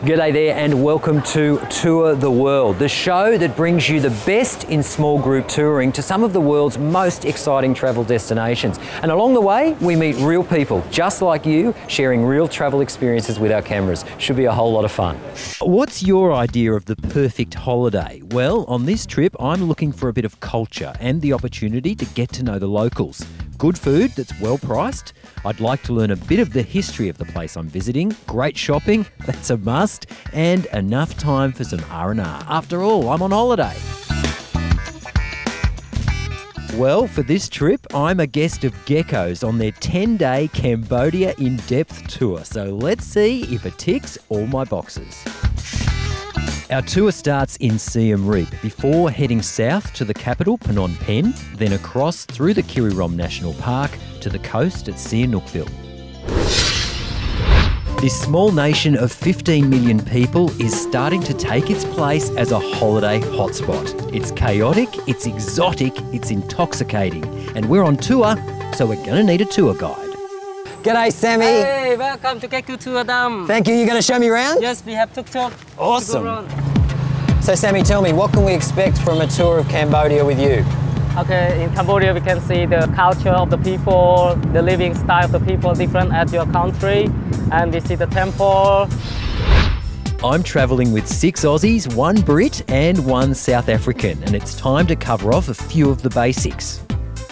G'day there and welcome to Tour the World, the show that brings you the best in small group touring to some of the world's most exciting travel destinations. And along the way, we meet real people just like you, sharing real travel experiences with our cameras. Should be a whole lot of fun. What's your idea of the perfect holiday? Well, on this trip, I'm looking for a bit of culture and the opportunity to get to know the locals. Good food that's well priced. I'd like to learn a bit of the history of the place I'm visiting. Great shopping, that's a must. And enough time for some R&R. After all, I'm on holiday. Well, for this trip, I'm a guest of Geckos on their 10-day Cambodia in-depth tour. So let's see if it ticks all my boxes. Our tour starts in Siem Reap before heading south to the capital, Phnom Penh, then across through the Kirirom National Park to the coast at Sihanoukville. This small nation of 15 million people is starting to take its place as a holiday hotspot. It's chaotic, it's exotic, it's intoxicating. And we're on tour, so we're going to need a tour guide. G'day, Sammy. Hey, welcome to Geku Tour Dam. Thank you. You're going to show me around? Yes, we have tuk-tuk. Awesome. So, Sammy, tell me, what can we expect from a tour of Cambodia with you? Okay, in Cambodia we can see the culture of the people, the living style of the people different at your country, and we see the temple. I'm travelling with 6 Aussies, 1 Brit and 1 South African, and it's time to cover off a few of the basics.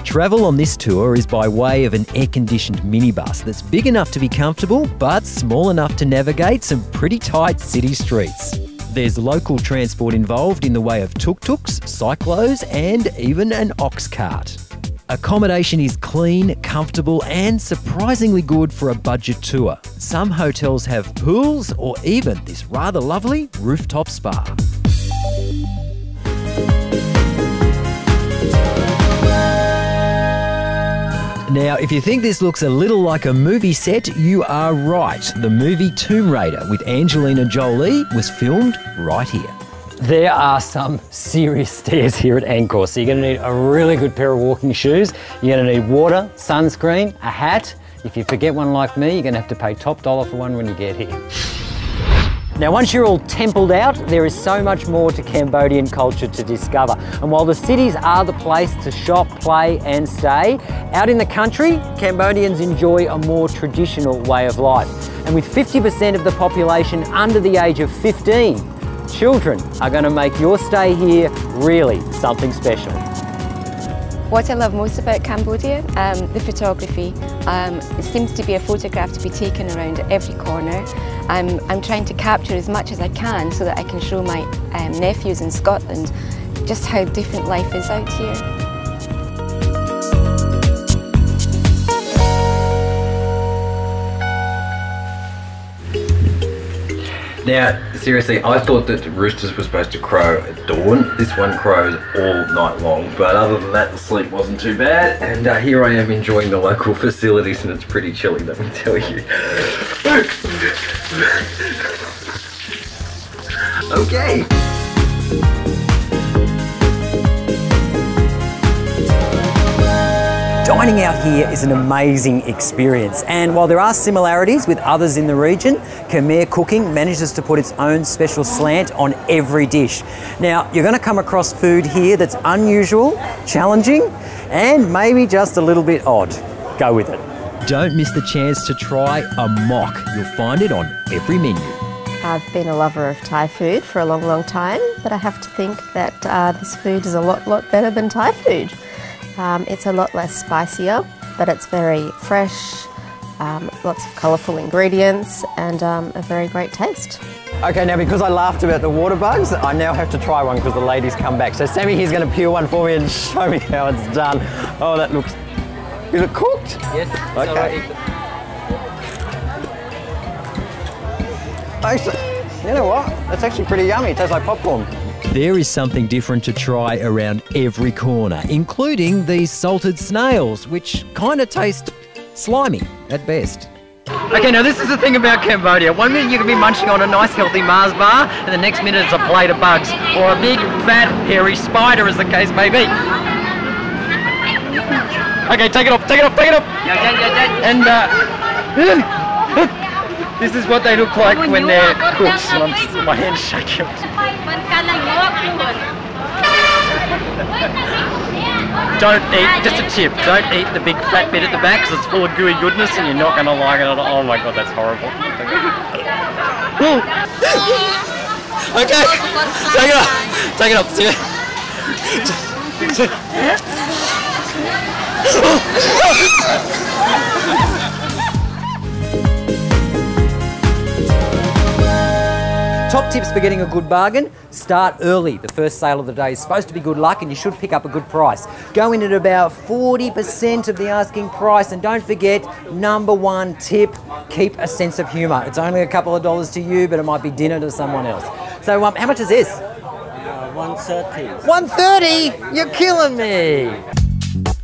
Travel on this tour is by way of an air-conditioned minibus that's big enough to be comfortable but small enough to navigate some pretty tight city streets. There's local transport involved in the way of tuk-tuks, cyclos and even an ox cart. Accommodation is clean, comfortable and surprisingly good for a budget tour. Some hotels have pools or even this rather lovely rooftop spa. Now, if you think this looks a little like a movie set, you are right. The movie Tomb Raider with Angelina Jolie was filmed right here. There are some serious stairs here at Angkor, so you're going to need a really good pair of walking shoes. You're going to need water, sunscreen, a hat. If you forget one like me, you're going to have to pay top dollar for one when you get here. Now, once you're all templed out, there is so much more to Cambodian culture to discover. And while the cities are the place to shop, play and stay, out in the country, Cambodians enjoy a more traditional way of life. And with 50% of the population under the age of 15, children are going to make your stay here really something special. What I love most about Cambodia, the photography. It seems to be a photograph to be taken around every corner. I'm trying to capture as much as I can so that I can show my nephews in Scotland just how different life is out here. Now, seriously, I thought that roosters were supposed to crow at dawn. This one crows all night long, but other than that, the sleep wasn't too bad. And here I am enjoying the local facilities, and it's pretty chilly, let me tell you. Okay. Dining out here is an amazing experience, and while there are similarities with others in the region, Khmer cooking manages to put its own special slant on every dish. Now, you're going to come across food here that's unusual, challenging, and maybe just a little bit odd. Go with it. Don't miss the chance to try a mok. You'll find it on every menu. I've been a lover of Thai food for a long, long time, but I have to think that this food is a lot better than Thai food. It's a lot less spicier, but it's very fresh, lots of colourful ingredients and a very great taste. Okay, now because I laughed about the water bugs, I now have to try one because the ladies come back. So Sammy here's going to peel one for me and show me how it's done. Oh, that looks... Is it cooked? Yes, it's okay. Actually, you know what? That's actually pretty yummy. It tastes like popcorn. There is something different to try around every corner, including these salted snails, which kind of taste slimy at best. Okay, now this is the thing about Cambodia. One minute you can be munching on a nice healthy Mars bar, and the next minute it's a plate of bugs, or a big, fat, hairy spider as the case may be. Okay, take it off, take it off, take it off! And, This is what they look like when they're cooked, and my hand's shaking. Don't eat, just a tip, don't eat the big fat bit at the back because it's full of gooey goodness and you're not going to like it at all. Oh my god, that's horrible. Okay, take it up. Take it up. Top tips for getting a good bargain: start early. The first sale of the day is supposed to be good luck and you should pick up a good price. Go in at about 40% of the asking price, and don't forget, number one tip, keep a sense of humour. It's only a couple of dollars to you, but it might be dinner to someone else. So how much is this? 130. 130? You're killing me!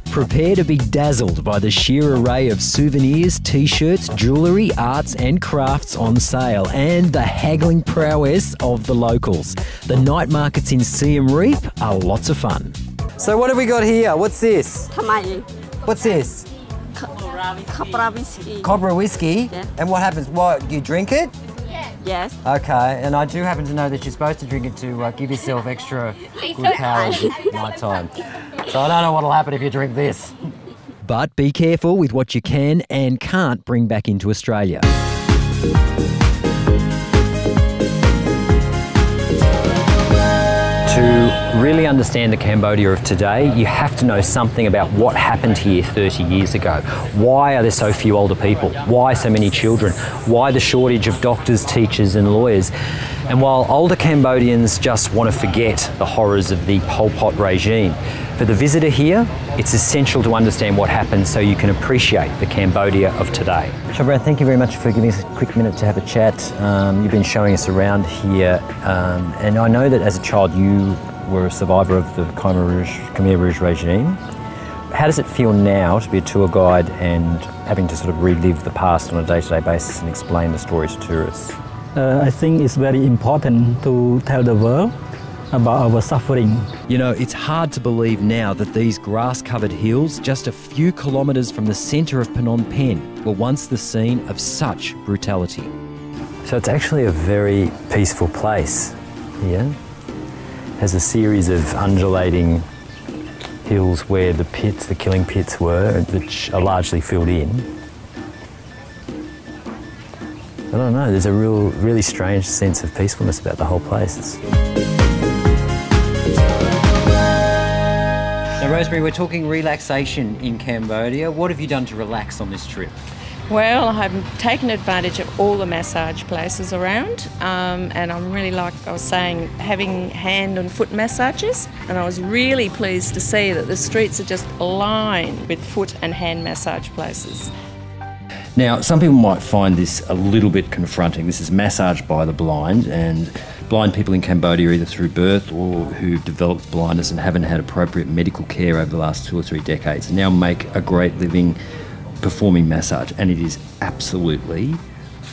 Prepare to be dazzled by the sheer array of souvenirs, t-shirts, jewellery, arts and crafts on sale, and the haggling prowess of the locals. The night markets in Siem Reap are lots of fun. So what have we got here? What's this? Tamai. What's this? Cobra whiskey. Cobra whiskey? Yeah. And what happens? What, you drink it? Yes. Okay, and I do happen to know that you're supposed to drink it to give yourself extra good powers at night time. So I don't know what'll happen if you drink this. But be careful with what you can and can't bring back into Australia. To really understand the Cambodia of today, you have to know something about what happened here 30 years ago. Why are there so few older people? Why so many children? Why the shortage of doctors, teachers and lawyers? And while older Cambodians just want to forget the horrors of the Pol Pot regime, for the visitor here, it's essential to understand what happened so you can appreciate the Cambodia of today. Chabran, thank you very much for giving us a quick minute to have a chat. You've been showing us around here, and I know that as a child you were a survivor of the Khmer Rouge regime. How does it feel now to be a tour guide and having to sort of relive the past on a day-to-day basis and explain the story to tourists? I think it's very important to tell the world about our suffering. You know, it's hard to believe now that these grass-covered hills, just a few kilometres from the centre of Phnom Penh, were once the scene of such brutality. So it's actually a very peaceful place here. It has a series of undulating hills where the pits, the killing pits were, which are largely filled in. I don't know, there's a really strange sense of peacefulness about the whole place. Now, Rosemary, we're talking relaxation in Cambodia. What have you done to relax on this trip? Well, I've taken advantage of all the massage places around, and I'm really, like I was saying, having hand and foot massages, and I was really pleased to see that the streets are just lined with foot and hand massage places. Now, some people might find this a little bit confronting. This is massage by the blind, and blind people in Cambodia, either through birth or who've developed blindness and haven't had appropriate medical care over the last 2 or 3 decades, now make a great living performing massage, and it is absolutely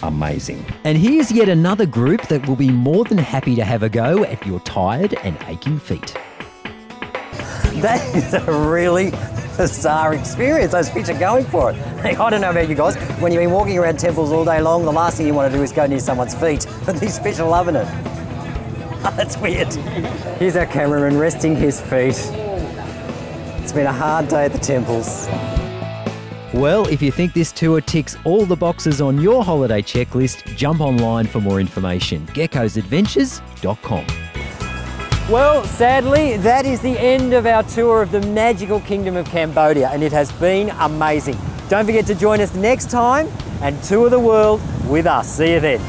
amazing. And here's yet another group that will be more than happy to have a go at your tired and aching feet. That is a really bizarre experience. Those feet are going for it. I don't know about you guys, when you've been walking around temples all day long, the last thing you want to do is go near someone's feet, but these fish are loving it. That's weird. Here's our cameraman resting his feet. It's been a hard day at the temples. Well, if you think this tour ticks all the boxes on your holiday checklist, jump online for more information. Gecko'sAdventures.com. Well, sadly, that is the end of our tour of the magical kingdom of Cambodia, and it has been amazing. Don't forget to join us next time and tour the world with us. See you then.